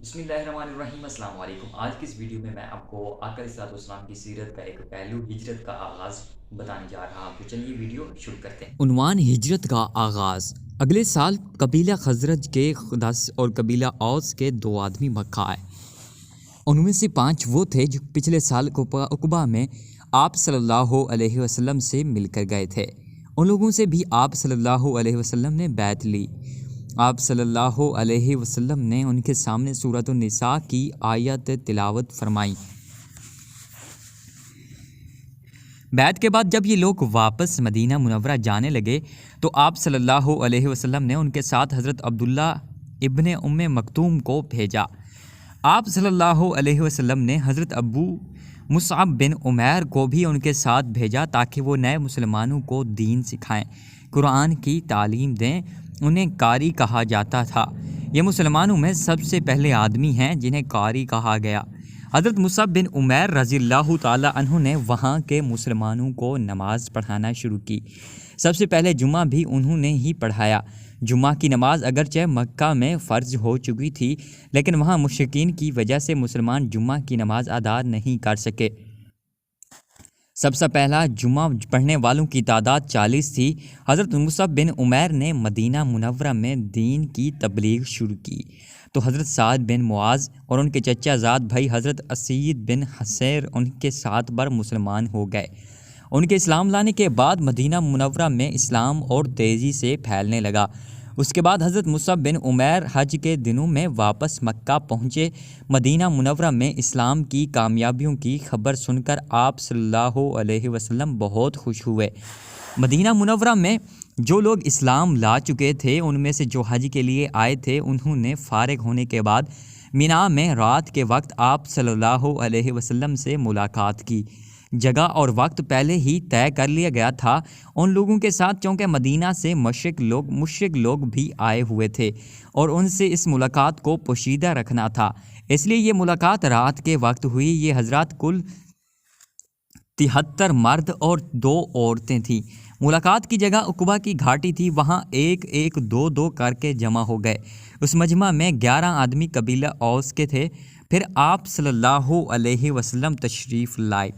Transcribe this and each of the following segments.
بسم اللہ الرحمن الرحیم۔ السلام علیکم۔ آج کی اس ویڈیو میں آپ کو آقا علیہ السلام کی سیرت کا ایک پہلو ہجرت کا آغاز بتانے جا رہا ہوں، تو چلیے ویڈیو شروع کرتے ہیں۔ عنوان ہجرت کا آغاز۔ اگلے سال قبیلہ خزرج کے 10 اور قبیلہ اوس کے 2 آدمی مکہ آئے۔ ان میں سے 5 وہ تھے جو پچھلے سال عقبہ میں آپ صلی اللہ علیہ وسلم سے مل کر گئے تھے۔ ان لوگوں سے بھی آپ صلی اللہ علیہ وسلم نے بیعت لی۔ آپ صلی اللہ علیہ وسلم نے ان کے سامنے سورۃ النساء کی آیت تلاوت فرمائی۔ بیعت کے بعد جب یہ لوگ واپس مدینہ منورہ جانے لگے تو آپ صلی اللہ علیہ وسلم نے ان کے ساتھ حضرت عبداللہ ابن ام مکتوم کو بھیجا۔ آپ صلی اللہ علیہ وسلم نے حضرت ابو مصعب بن عمیر کو بھی ان کے ساتھ بھیجا تاکہ وہ نئے مسلمانوں کو دین سکھائیں، قرآن کی تعلیم دیں۔ انہیں قاری کہا جاتا تھا۔ یہ مسلمانوں میں سب سے پہلے آدمی ہیں جنہیں قاری کہا گیا۔ حضرت مصعب بن عمیر رضی اللہ تعالی عنہ نے وہاں کے مسلمانوں کو نماز پڑھانا شروع کی۔ سب سے پہلے جمعہ بھی انہوں نے ہی پڑھایا۔ جمعہ کی نماز اگرچہ مکہ میں فرض ہو چکی تھی، لیکن وہاں مشرکین کی وجہ سے مسلمان جمعہ کی نماز ادا نہیں کر سکے۔ سب سے پہلا جمعہ پڑھنے والوں کی تعداد 40 تھی۔ حضرت مصعب بن عمیر نے مدینہ منورہ میں دین کی تبلیغ شروع کی تو حضرت سعد بن معاذ اور ان کے چچا زاد بھائی حضرت اسید بن حصیر ان کے ساتھ بار مسلمان ہو گئے۔ ان کے اسلام لانے کے بعد مدینہ منورہ میں اسلام اور تیزی سے پھیلنے لگا۔ اس کے بعد حضرت مصعب بن عمیر حج کے دنوں میں واپس مکہ پہنچے۔ مدینہ منورہ میں اسلام کی کامیابیوں کی خبر سن کر آپ صلی اللہ علیہ وسلم بہت خوش ہوئے۔ مدینہ منورہ میں جو لوگ اسلام لا چکے تھے ان میں سے جو حج کے لیے آئے تھے انہوں نے فارغ ہونے کے بعد مینا میں رات کے وقت آپ صلی اللہ علیہ وسلم سے ملاقات کی۔ جگہ اور وقت پہلے ہی طے کر لیا گیا تھا ان لوگوں کے ساتھ، چونکہ مدینہ سے مشرک لوگ بھی آئے ہوئے تھے اور ان سے اس ملاقات کو پوشیدہ رکھنا تھا، اس لیے یہ ملاقات رات کے وقت ہوئی۔ یہ حضرات کل 73 مرد اور 2 عورتیں تھیں۔ ملاقات کی جگہ عقبہ کی گھاٹی تھی، وہاں ایک ایک 2 کر کے جمع ہو گئے۔ اس مجمع میں 11 آدمی قبیلہ اوس کے تھے۔ پھر آپ صلی اللہ علیہ وسلم تشریف لائے۔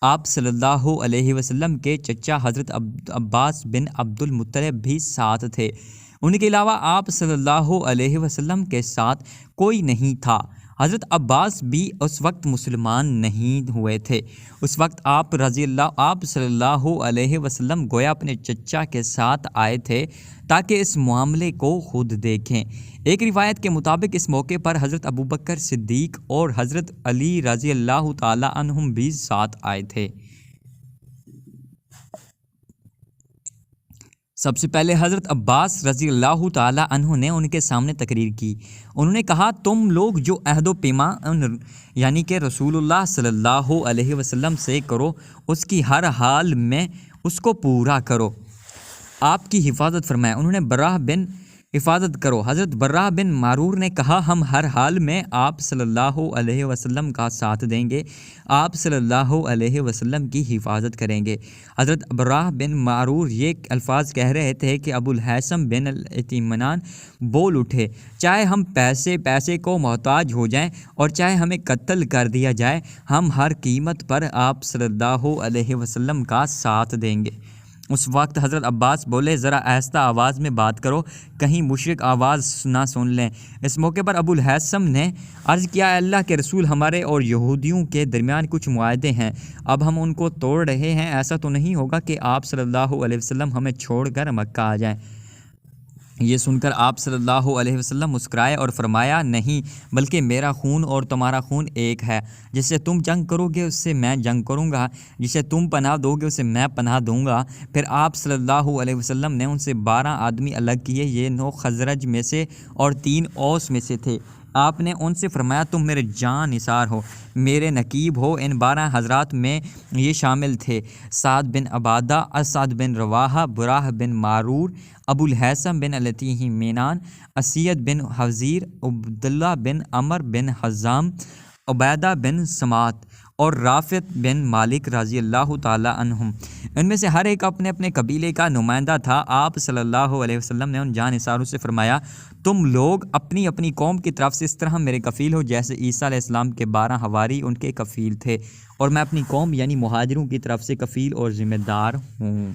آپ صلی اللہ علیہ وسلم کے چچا حضرت عباس بن عبد المطلب بھی ساتھ تھے۔ ان کے علاوہ آپ صلی اللہ علیہ وسلم کے ساتھ کوئی نہیں تھا۔ حضرت عباس بھی اس وقت مسلمان نہیں ہوئے تھے۔ اس وقت آپ صلی اللہ علیہ وسلم گویا اپنے چچا کے ساتھ آئے تھے تاکہ اس معاملے کو خود دیکھیں۔ ایک روایت کے مطابق اس موقع پر حضرت ابوبکر صدیق اور حضرت علی رضی اللہ تعالی عنہم بھی ساتھ آئے تھے۔ سب سے پہلے حضرت عباس رضی اللہ تعالی عنہ نے ان کے سامنے تقریر کی۔ انہوں نے کہا، تم لوگ جو عہد و پیمان یعنی کہ رسول اللہ صلی اللہ علیہ وسلم سے کرو اس کی ہر حال میں اس کو پورا کرو۔ آپ کی حفاظت فرمائے۔ انہوں نے براہ بن حفاظت کرو۔ حضرت براہ بن معرور نے کہا، ہم ہر حال میں آپ صلی اللہ علیہ وسلم کا ساتھ دیں گے، آپ صلی اللہ علیہ وسلم کی حفاظت کریں گے۔ حضرت براہ بن معرور یہ الفاظ کہہ رہے تھے کہ ابو الحیثم بن الاطمینان بول اٹھے، چاہے ہم پیسے کو محتاج ہو جائیں اور چاہے ہمیں قتل کر دیا جائے، ہم ہر قیمت پر آپ صلی اللہ علیہ وسلم کا ساتھ دیں گے۔ اس وقت حضرت عباس بولے، ذرا آہستہ آواز میں بات کرو، کہیں مشرک آواز نہ سن لیں۔ اس موقع پر ابو الحیثم نے عرض کیا، اے اللہ کے رسول، ہمارے اور یہودیوں کے درمیان کچھ معاہدے ہیں، اب ہم ان کو توڑ رہے ہیں۔ ایسا تو نہیں ہوگا کہ آپ صلی اللہ علیہ وسلم ہمیں چھوڑ کر مکہ آ جائیں؟ یہ سن کر آپ صلی اللہ علیہ وسلم مسکرائے اور فرمایا، نہیں، بلکہ میرا خون اور تمہارا خون ایک ہے۔ جس سے تم جنگ کرو گے اس سے میں جنگ کروں گا، جسے تم پناہ دو گے اسے میں پناہ دوں گا۔ پھر آپ صلی اللہ علیہ وسلم نے ان سے 12 آدمی الگ کیے، یہ 9 خزرج میں سے اور 3 اوس میں سے تھے۔ آپ نے ان سے فرمایا، تم میرے جاں نثار ہو، میرے نقیب ہو۔ ان 12 حضرات میں یہ شامل تھے: سعد بن عبادہ، اسعد بن رواحہ، براہ بن معرور، ابو الحیثم بن الاطمینان، اسید بن حضیر، عبداللہ بن عمر بن حزام، عبیدہ بن سمات اور رافع بن مالک رضی اللہ تعالی عنہم۔ ان میں سے ہر ایک اپنے اپنے قبیلے کا نمائندہ تھا۔ آپ صلی اللہ علیہ وسلم نے ان جاں نثاروں سے فرمایا، تم لوگ اپنی اپنی قوم کی طرف سے اس طرح میرے کفیل ہو جیسے عیسیٰ علیہ السلام کے 12 حواری ان کے کفیل تھے، اور میں اپنی قوم یعنی مہاجروں کی طرف سے کفیل اور ذمہ دار ہوں۔